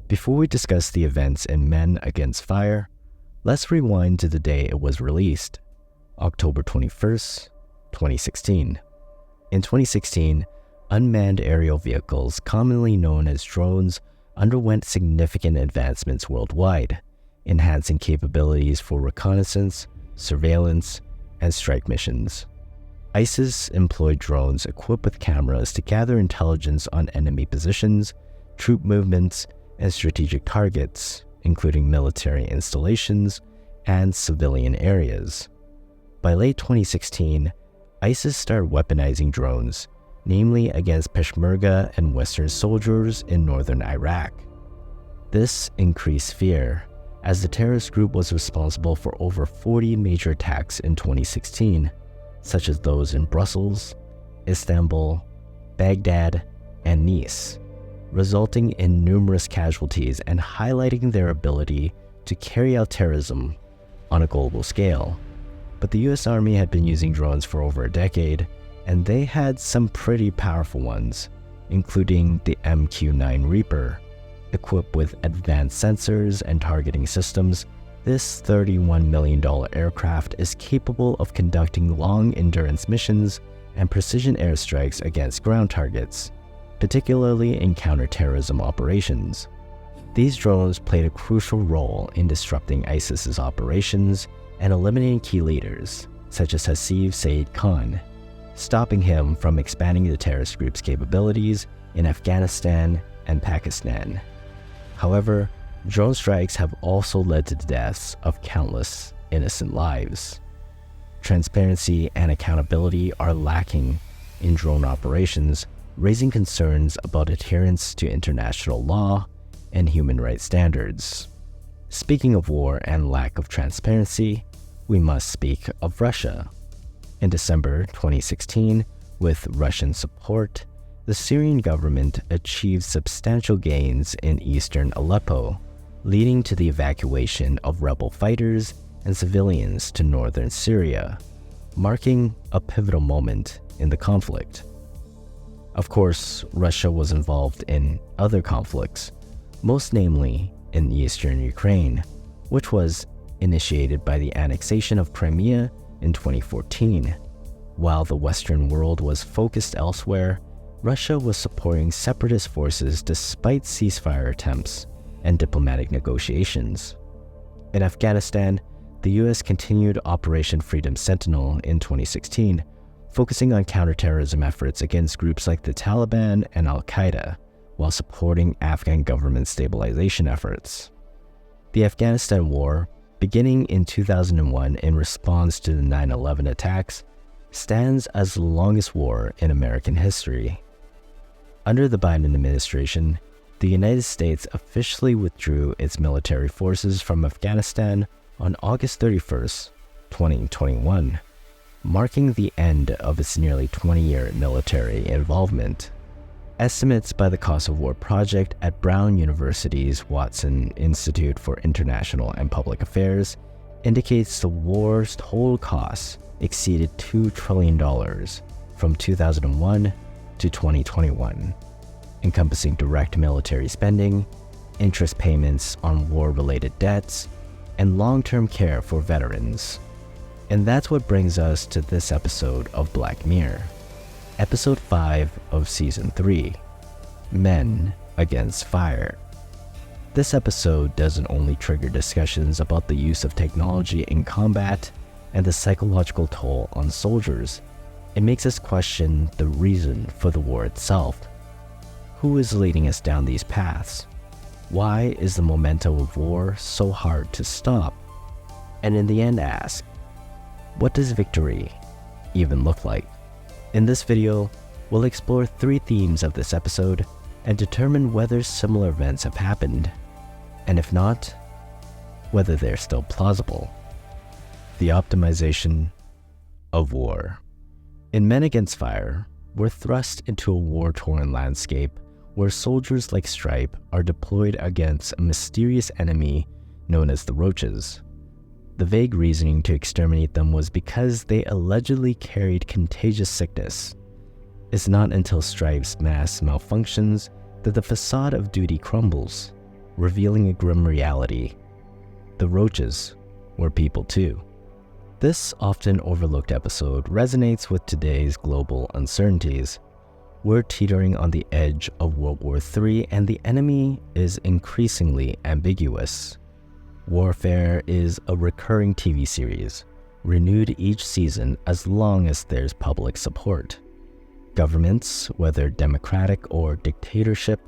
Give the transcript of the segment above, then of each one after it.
Before we discuss the events in Men Against Fire, let's rewind to the day it was released, October 21st, 2016. In 2016, unmanned aerial vehicles, commonly known as drones, underwent significant advancements worldwide, enhancing capabilities for reconnaissance, surveillance, and strike missions. ISIS employed drones equipped with cameras to gather intelligence on enemy positions, troop movements, and strategic targets, including military installations and civilian areas. By late 2016, ISIS started weaponizing drones, namely against Peshmerga and Western soldiers in northern Iraq. This increased fear, as the terrorist group was responsible for over 40 major attacks in 2016, such as those in Brussels, Istanbul, Baghdad, and Nice, resulting in numerous casualties and highlighting their ability to carry out terrorism on a global scale. But the US Army had been using drones for over a decade, and they had some pretty powerful ones, including the MQ-9 Reaper. Equipped with advanced sensors and targeting systems, this $31 million aircraft is capable of conducting long-endurance missions and precision airstrikes against ground targets, particularly in counterterrorism operations. These drones played a crucial role in disrupting ISIS's operations and eliminating key leaders, such as Hasib Saeed Khan, stopping him from expanding the terrorist group's capabilities in Afghanistan and Pakistan. However, drone strikes have also led to the deaths of countless innocent lives. Transparency and accountability are lacking in drone operations, raising concerns about adherence to international law and human rights standards. Speaking of war and lack of transparency, we must speak of Russia. In December 2016, with Russian support, the Syrian government achieved substantial gains in eastern Aleppo, leading to the evacuation of rebel fighters and civilians to northern Syria, marking a pivotal moment in the conflict. Of course, Russia was involved in other conflicts, most namely in eastern Ukraine, which was initiated by the annexation of Crimea in 2014. While the Western world was focused elsewhere, Russia was supporting separatist forces despite ceasefire attempts and diplomatic negotiations. In Afghanistan, the US continued Operation Freedom Sentinel in 2016, focusing on counterterrorism efforts against groups like the Taliban and Al-Qaeda, while supporting Afghan government stabilization efforts. The Afghanistan War, beginning in 2001 in response to the 9/11 attacks, stands as the longest war in American history. Under the Biden administration, the United States officially withdrew its military forces from Afghanistan on August 31st, 2021, marking the end of its nearly 20-year military involvement. Estimates by the Cost of War Project at Brown University's Watson Institute for International and Public Affairs indicates the war's total costs exceeded $2 trillion from 2001 to 2021, encompassing direct military spending, interest payments on war-related debts, and long-term care for veterans. And that's what brings us to this episode of Black Mirror, Episode 5 of Season 3, Men Against Fire. This episode doesn't only trigger discussions about the use of technology in combat and the psychological toll on soldiers, it makes us question the reason for the war itself. Who is leading us down these paths? Why is the momentum of war so hard to stop? And in the end ask, what does victory even look like? In this video, we'll explore 3 themes of this episode and determine whether similar events have happened, and if not, whether they're still plausible. The optimization of war. In Men Against Fire, we're thrust into a war-torn landscape where soldiers like Stripe are deployed against a mysterious enemy known as the Roaches. The vague reasoning to exterminate them was because they allegedly carried contagious sickness. It's not until Stripe's mass malfunctions that the facade of duty crumbles. revealing a grim reality. The roaches were people too. This often overlooked episode resonates with today's global uncertainties. We're teetering on the edge of World War III, and the enemy is increasingly ambiguous. Warfare is a recurring TV series, renewed each season as long as there's public support. Governments, whether democratic or dictatorship,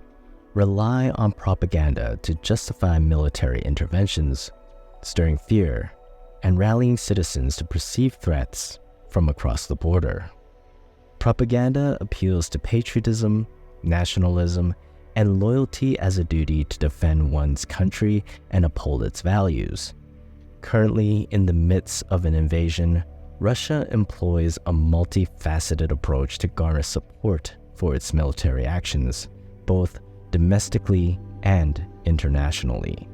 rely on propaganda to justify military interventions, stirring fear and rallying citizens to perceive threats from across the border. Propaganda appeals to patriotism, nationalism, and loyalty as a duty to defend one's country and uphold its values. Currently, in the midst of an invasion, Russia employs a multifaceted approach to garner support for its military actions, both domestically and internationally.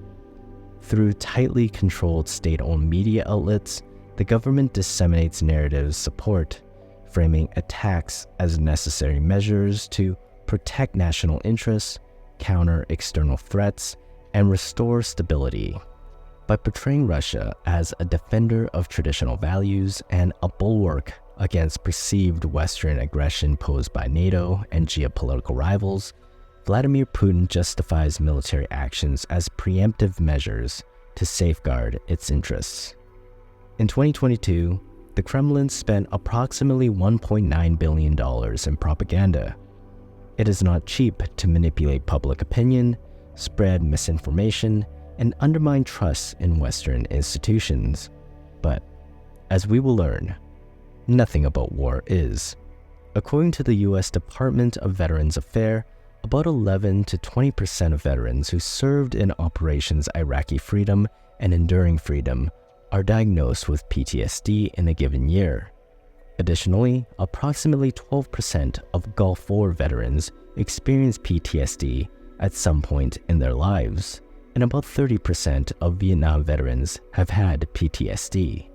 Through tightly controlled state-owned media outlets, the government disseminates narrative support, framing attacks as necessary measures to protect national interests, counter external threats, and restore stability. By portraying Russia as a defender of traditional values and a bulwark against perceived Western aggression posed by NATO and geopolitical rivals, Vladimir Putin justifies military actions as preemptive measures to safeguard its interests. In 2022, the Kremlin spent approximately $1.9 billion in propaganda. It is not cheap to manipulate public opinion, spread misinformation, and undermine trust in Western institutions. But, as we will learn, nothing about war is. According to the U.S. Department of Veterans Affairs, about 11 to 20% of veterans who served in Operations Iraqi Freedom and Enduring Freedom are diagnosed with PTSD in a given year. Additionally, approximately 12% of Gulf War veterans experience PTSD at some point in their lives, and about 30% of Vietnam veterans have had PTSD.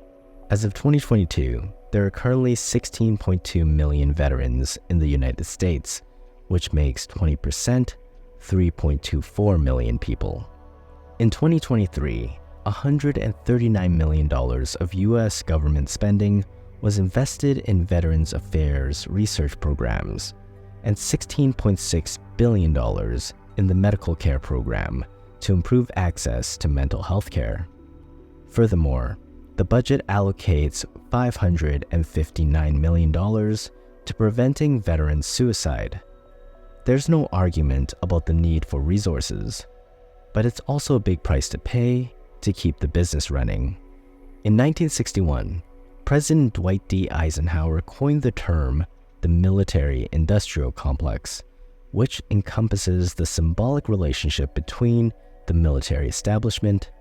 As of 2022, there are currently 16.2 million veterans in the United States, which makes 20%, 3.24 million people. In 2023, $139 million of U.S. government spending was invested in Veterans Affairs research programs, and $16.6 billion in the medical care program to improve access to mental health care. Furthermore, the budget allocates $559 million to preventing veteran suicide. There's no argument about the need for resources, but it's also a big price to pay to keep the business running. In 1961, President Dwight D. Eisenhower coined the term the military-industrial complex, which encompasses the symbolic relationship between the military establishment,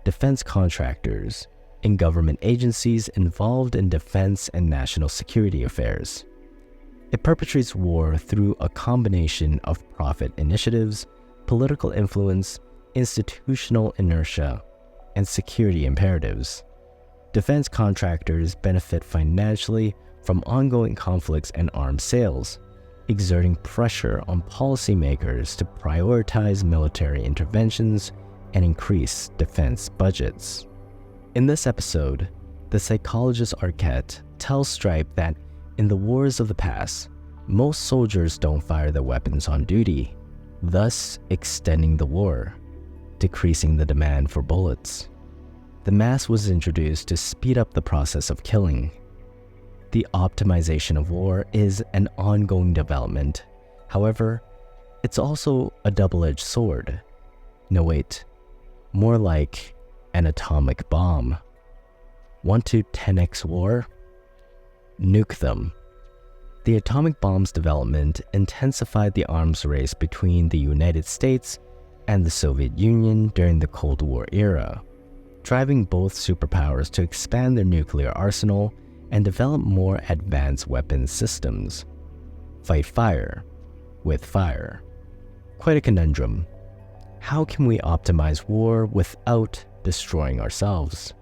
defense contractors, and government agencies involved in defense and national security affairs. It perpetrates war through a combination of profit initiatives, political influence, institutional inertia, and security imperatives. Defense contractors benefit financially from ongoing conflicts and arms sales, exerting pressure on policymakers to prioritize military interventions and increase defense budgets. In this episode, the psychologist Arquette tells Stripe that in the wars of the past, most soldiers don't fire their weapons on duty, thus extending the war, decreasing the demand for bullets. The mask was introduced to speed up the process of killing. The optimization of war is an ongoing development. However, it's also a double-edged sword. No, wait, more like an atomic bomb. Want to 10x war? Nuke them. The atomic bomb's development intensified the arms race between the United States and the Soviet Union during the Cold War era, driving both superpowers to expand their nuclear arsenal and develop more advanced weapons systems. Fight fire with fire. Quite a conundrum. How can we optimize war without destroying ourselves?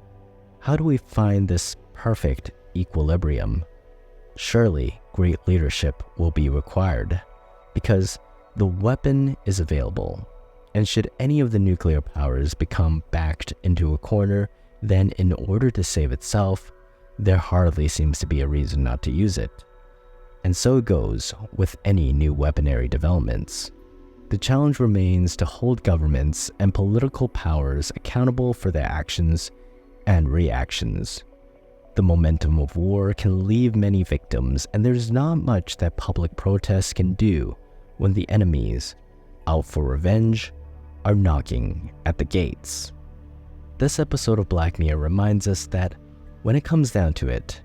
How do we find this perfect equilibrium? Surely, great leadership will be required, because the weapon is available. And should any of the nuclear powers become backed into a corner, then in order to save itself, there hardly seems to be a reason not to use it. And so it goes with any new weaponry developments. The challenge remains to hold governments and political powers accountable for their actions and reactions. The momentum of war can leave many victims, and there's not much that public protests can do when the enemies, out for revenge, are knocking at the gates. This episode of Black Mirror reminds us that when it comes down to it,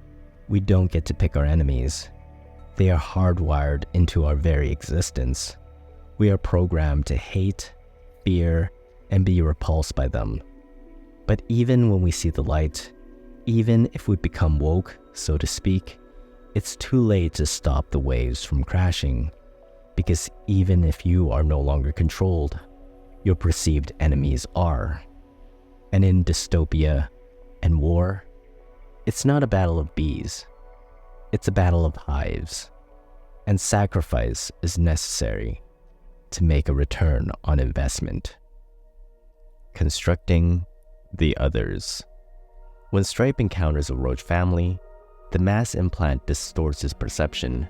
we don't get to pick our enemies. They are hardwired into our very existence. We are programmed to hate, fear, and be repulsed by them. But even when we see the light, even if we become woke, so to speak, it's too late to stop the waves from crashing. Because even if you are no longer controlled, your perceived enemies are. And in dystopia and war, it's not a battle of bees. It's a battle of hives. And sacrifice is necessary to make a return on investment. Constructing the others. When Stripe encounters a roach family, the mass implant distorts his perception,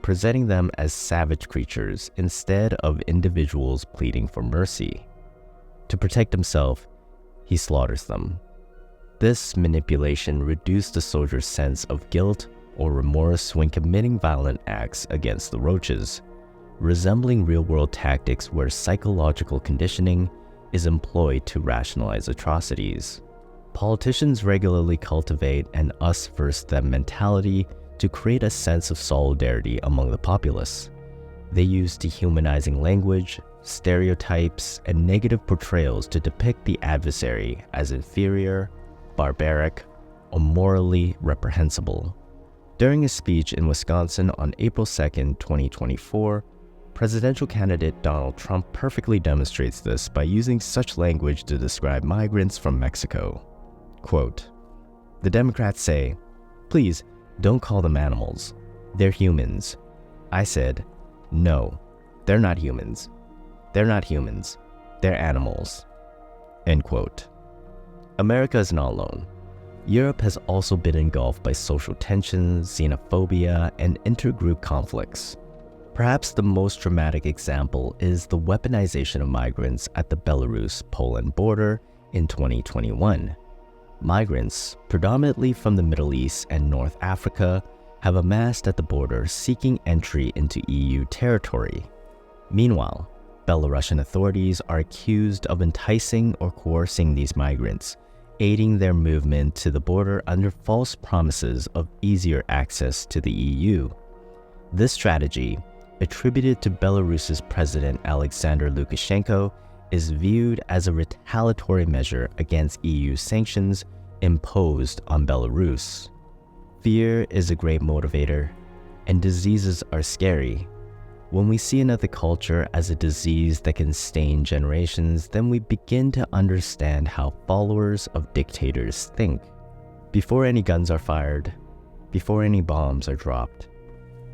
presenting them as savage creatures instead of individuals pleading for mercy. To protect himself, he slaughters them. This manipulation reduced the soldier's sense of guilt or remorse when committing violent acts against the roaches, resembling real-world tactics where psychological conditioning is employed to rationalize atrocities. Politicians regularly cultivate an us versus them mentality to create a sense of solidarity among the populace. They use dehumanizing language, stereotypes, and negative portrayals to depict the adversary as inferior, barbaric, or morally reprehensible. During a speech in Wisconsin on April 2, 2024, presidential candidate Donald Trump perfectly demonstrates this by using such language to describe migrants from Mexico. Quote, "The Democrats say, 'Please, don't call them animals. They're humans.' I said, 'No, they're not humans. They're not humans. They're animals.'" End quote. America is not alone. Europe has also been engulfed by social tensions, xenophobia, and intergroup conflicts. Perhaps the most dramatic example is the weaponization of migrants at the Belarus-Poland border in 2021. Migrants, predominantly from the Middle East and North Africa, have amassed at the border seeking entry into EU territory. Meanwhile, Belarusian authorities are accused of enticing or coercing these migrants, aiding their movement to the border under false promises of easier access to the EU. This strategy, attributed to Belarus's President Alexander Lukashenko, is viewed as a retaliatory measure against EU sanctions imposed on Belarus. Fear is a great motivator, and diseases are scary. When we see another culture as a disease that can stain generations, then we begin to understand how followers of dictators think. Before any guns are fired, before any bombs are dropped,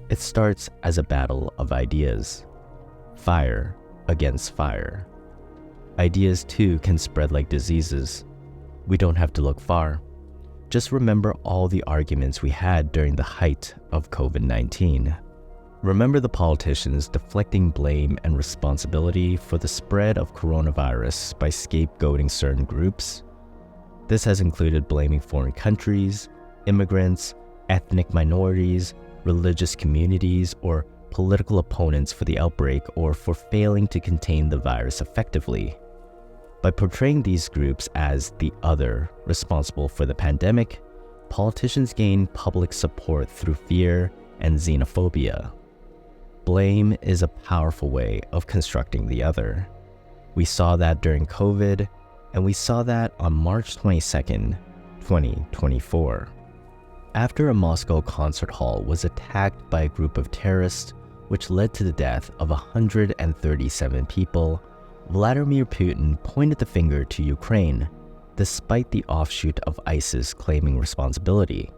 it starts as a battle of ideas. Fire against fire. Ideas too can spread like diseases. We don't have to look far. Just remember all the arguments we had during the height of COVID-19. Remember the politicians deflecting blame and responsibility for the spread of coronavirus by scapegoating certain groups? This has included blaming foreign countries, immigrants, ethnic minorities, religious communities, or political opponents for the outbreak or for failing to contain the virus effectively. By portraying these groups as the other responsible for the pandemic, politicians gain public support through fear and xenophobia. Blame is a powerful way of constructing the other. We saw that during COVID, and we saw that on March 22nd, 2024. After a Moscow concert hall was attacked by a group of terrorists, which led to the death of 137 people, Vladimir Putin pointed the finger to Ukraine, despite the offshoot of ISIS claiming responsibility.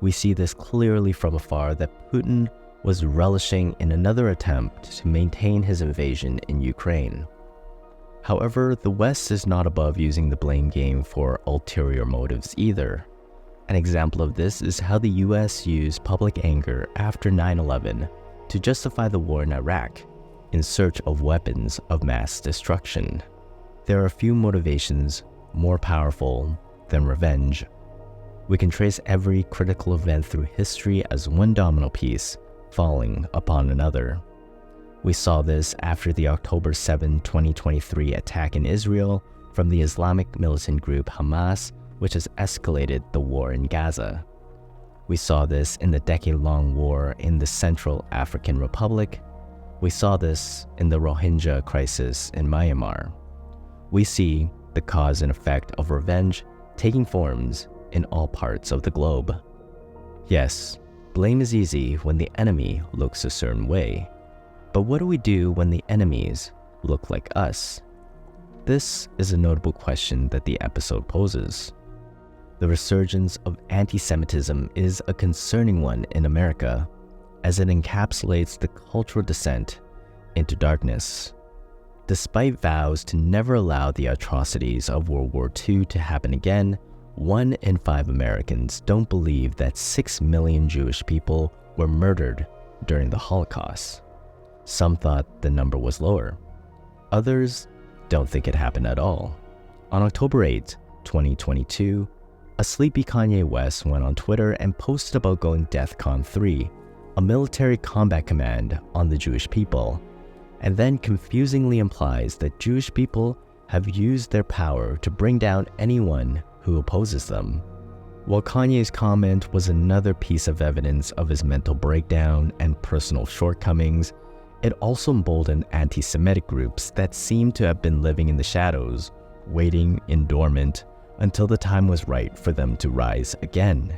We see this clearly from afar that Putin was relishing in another attempt to maintain his invasion in Ukraine. However, the West is not above using the blame game for ulterior motives either. An example of this is how the US used public anger after 9/11 to justify the war in Iraq in search of weapons of mass destruction. There are few motivations more powerful than revenge. We can trace every critical event through history as one domino piece falling upon another. We saw this after the October 7, 2023 attack in Israel from the Islamic militant group Hamas, which has escalated the war in Gaza. We saw this in the decade-long war in the Central African Republic. We saw this in the Rohingya crisis in Myanmar. We see the cause and effect of revenge taking forms in all parts of the globe. Yes, blame is easy when the enemy looks a certain way. But what do we do when the enemies look like us? This is a notable question that the episode poses. The resurgence of anti-Semitism is a concerning one in America, as it encapsulates the cultural descent into darkness. Despite vows to never allow the atrocities of World War II to happen again, 1 in 5 Americans don't believe that 6 million Jewish people were murdered during the Holocaust. Some thought the number was lower. Others don't think it happened at all. On October 8, 2022, a sleepy Kanye West went on Twitter and posted about going DEFCON 3, a military combat command on the Jewish people, and then confusingly implies that Jewish people have used their power to bring down anyone who opposes them. While Kanye's comment was another piece of evidence of his mental breakdown and personal shortcomings, it also emboldened anti-Semitic groups that seem to have been living in the shadows, waiting in dormant until the time was right for them to rise again.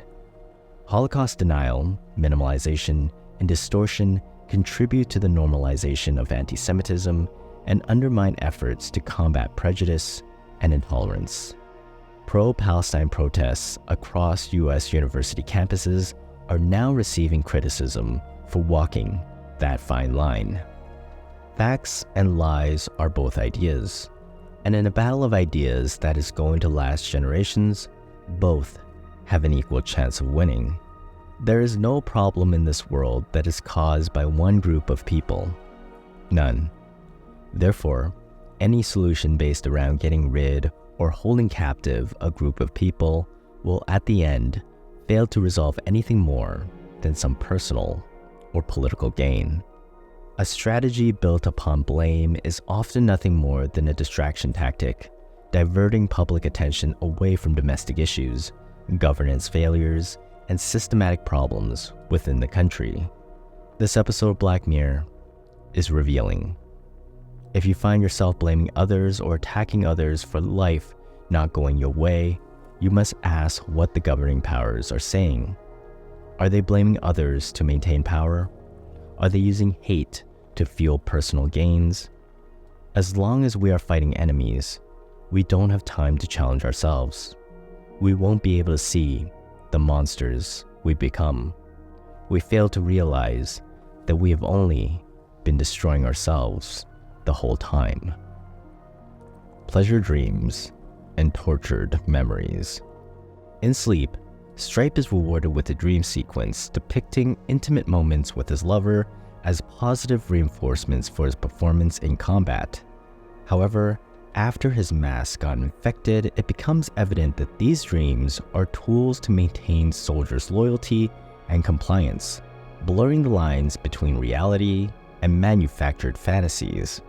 Holocaust denial, minimalization, and distortion contribute to the normalization of anti-Semitism and undermine efforts to combat prejudice and intolerance. Pro-Palestine protests across U.S. university campuses are now receiving criticism for walking that fine line. Facts and lies are both ideas, and in a battle of ideas that is going to last generations, both have an equal chance of winning. There is no problem in this world that is caused by one group of people. None. Therefore, any solution based around getting rid or holding captive a group of people will at the end fail to resolve anything more than some personal or political gain. A strategy built upon blame is often nothing more than a distraction tactic, diverting public attention away from domestic issues, governance failures, and systematic problems within the country. This episode of Black Mirror is revealing. If you find yourself blaming others or attacking others for life not going your way, you must ask what the governing powers are saying. Are they blaming others to maintain power? Are they using hate to fuel personal gains? As long as we are fighting enemies, we don't have time to challenge ourselves. We won't be able to see the monsters we become. We fail to realize that we have only been destroying ourselves the whole time. Pleasure dreams and tortured memories. In sleep, Stripe is rewarded with a dream sequence depicting intimate moments with his lover as positive reinforcements for his performance in combat. However, after his mask got infected, it becomes evident that these dreams are tools to maintain soldiers' loyalty and compliance, blurring the lines between reality and manufactured fantasies.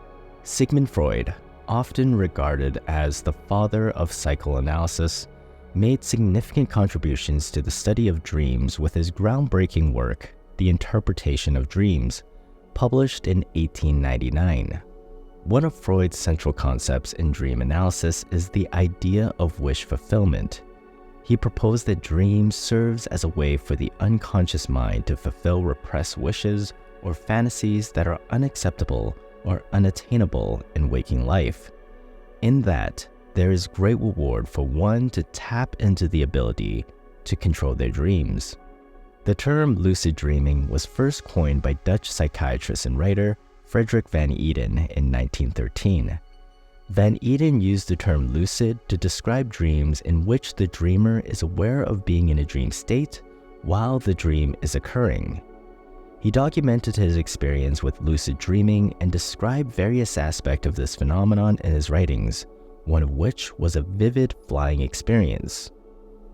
Sigmund Freud, often regarded as the father of psychoanalysis, made significant contributions to the study of dreams with his groundbreaking work, The Interpretation of Dreams, published in 1899. One of Freud's central concepts in dream analysis is the idea of wish fulfillment. He proposed that dreams serves as a way for the unconscious mind to fulfill repressed wishes or fantasies that are unacceptable or unattainable in waking life. In that, there is great reward for one to tap into the ability to control their dreams. The term lucid dreaming was first coined by Dutch psychiatrist and writer Frederik van Eeden in 1913. Van Eden used the term lucid to describe dreams in which the dreamer is aware of being in a dream state while the dream is occurring. He documented his experience with lucid dreaming and described various aspects of this phenomenon in his writings, one of which was a vivid flying experience.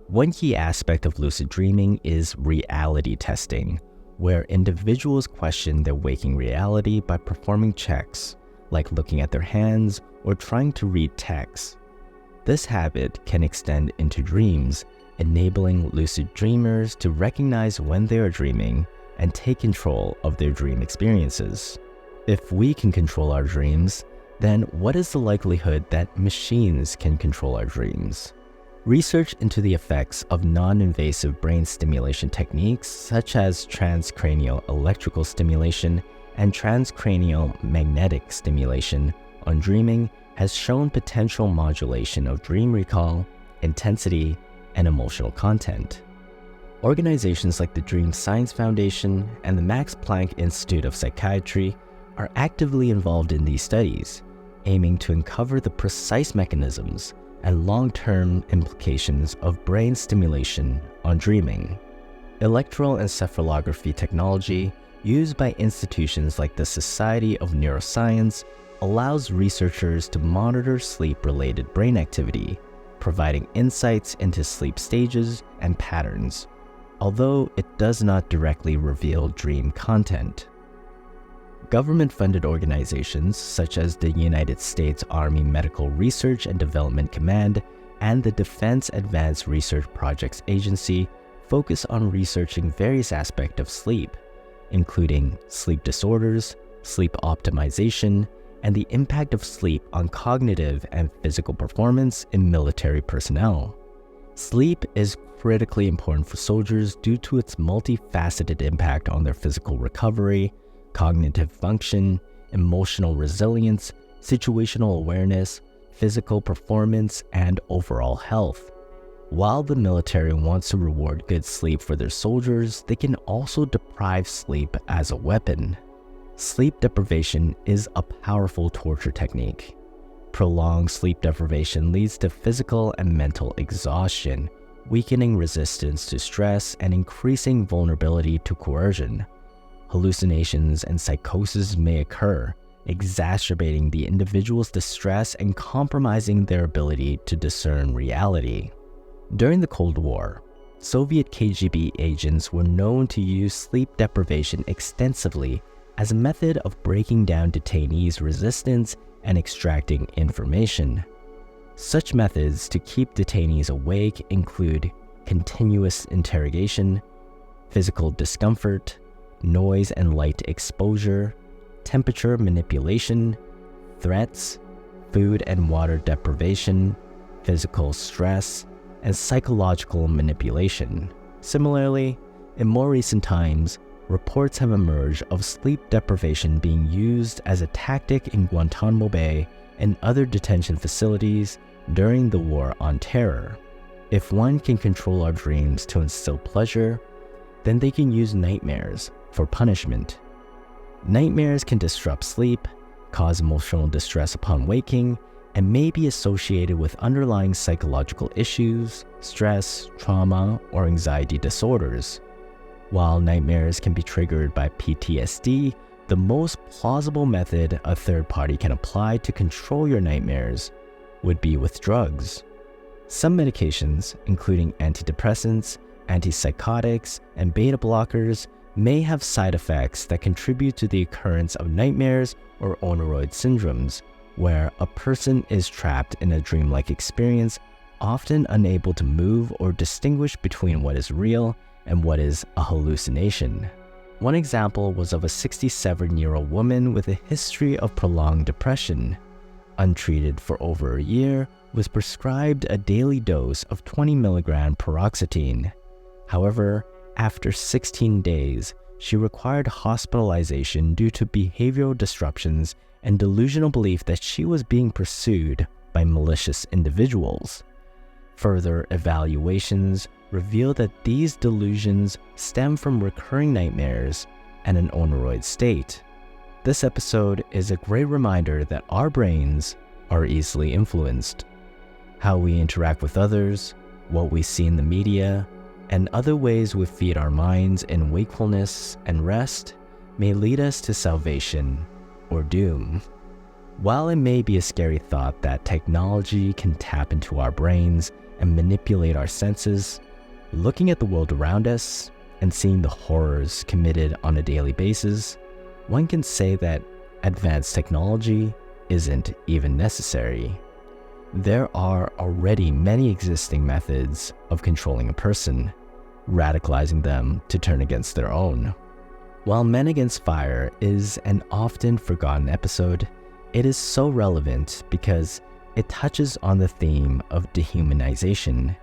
One key aspect of lucid dreaming is reality testing, where individuals question their waking reality by performing checks, like looking at their hands or trying to read text. This habit can extend into dreams, enabling lucid dreamers to recognize when they are dreaming and take control of their dream experiences. If we can control our dreams, then what is the likelihood that machines can control our dreams? Research into the effects of non-invasive brain stimulation techniques such as transcranial electrical stimulation and transcranial magnetic stimulation on dreaming has shown potential modulation of dream recall, intensity, and emotional content. Organizations like the Dream Science Foundation and the Max Planck Institute of Psychiatry are actively involved in these studies, aiming to uncover the precise mechanisms and long-term implications of brain stimulation on dreaming. Electroencephalography technology used by institutions like the Society of Neuroscience allows researchers to monitor sleep-related brain activity, providing insights into sleep stages and patterns, although it does not directly reveal dream content. Government-funded organizations such as the United States Army Medical Research and Development Command and the Defense Advanced Research Projects Agency focus on researching various aspects of sleep, including sleep disorders, sleep optimization, and the impact of sleep on cognitive and physical performance in military personnel. Sleep is critically important for soldiers due to its multifaceted impact on their physical recovery, cognitive function, emotional resilience, situational awareness, physical performance, and overall health. While the military wants to reward good sleep for their soldiers, they can also deprive sleep as a weapon. Sleep deprivation is a powerful torture technique. Prolonged sleep deprivation leads to physical and mental exhaustion, weakening resistance to stress and increasing vulnerability to coercion. Hallucinations and psychosis may occur, exacerbating the individual's distress and compromising their ability to discern reality. During the Cold War, Soviet KGB agents were known to use sleep deprivation extensively as a method of breaking down detainees' resistance and extracting information. Such methods to keep detainees awake include continuous interrogation, physical discomfort, noise and light exposure, temperature manipulation, threats, food and water deprivation, physical stress, and psychological manipulation. Similarly, in more recent times, reports have emerged of sleep deprivation being used as a tactic in Guantanamo Bay and other detention facilities during the War on Terror. If one can control our dreams to instill pleasure, then they can use nightmares for punishment. Nightmares can disrupt sleep, cause emotional distress upon waking, and may be associated with underlying psychological issues, stress, trauma, or anxiety disorders. While nightmares can be triggered by PTSD, the most plausible method a third party can apply to control your nightmares would be with drugs. Some medications, including antidepressants, antipsychotics, and beta blockers, may have side effects that contribute to the occurrence of nightmares or onoroid syndromes, where a person is trapped in a dreamlike experience, often unable to move or distinguish between what is real and what is a hallucination. One example was of a 67-year-old woman with a history of prolonged depression. Untreated for over a year, was prescribed a daily dose of 20 mg paroxetine. However, after 16 days, she required hospitalization due to behavioral disruptions and delusional belief that she was being pursued by malicious individuals. Further evaluations reveal that these delusions stem from recurring nightmares and an onoroid state. This episode is a great reminder that our brains are easily influenced. How we interact with others, what we see in the media, and other ways we feed our minds in wakefulness and rest may lead us to salvation or doom. While it may be a scary thought that technology can tap into our brains and manipulate our senses, looking at the world around us and seeing the horrors committed on a daily basis, one can say that advanced technology isn't even necessary. There are already many existing methods of controlling a person, radicalizing them to turn against their own. While Men Against Fire is an often forgotten episode, it is so relevant because it touches on the theme of dehumanization.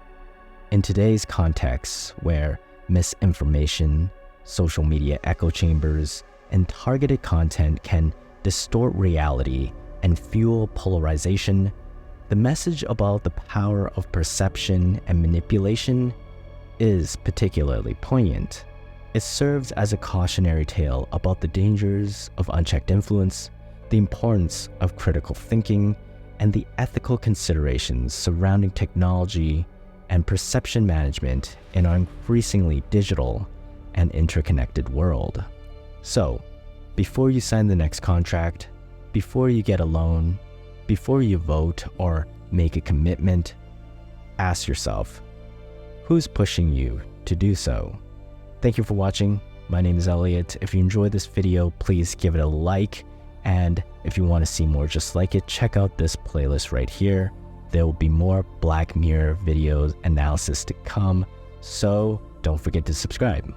In today's context, where misinformation, social media echo chambers, and targeted content can distort reality and fuel polarization, the message about the power of perception and manipulation is particularly poignant. It serves as a cautionary tale about the dangers of unchecked influence, the importance of critical thinking, and the ethical considerations surrounding technology and perception management in our increasingly digital and interconnected world. So, before you sign the next contract, before you get a loan, before you vote or make a commitment, ask yourself, who's pushing you to do so? Thank you for watching. My name is Elliot. If you enjoyed this video, please give it a like. And if you want to see more just like it, check out this playlist right here. There will be more Black Mirror videos analysis to come, so don't forget to subscribe.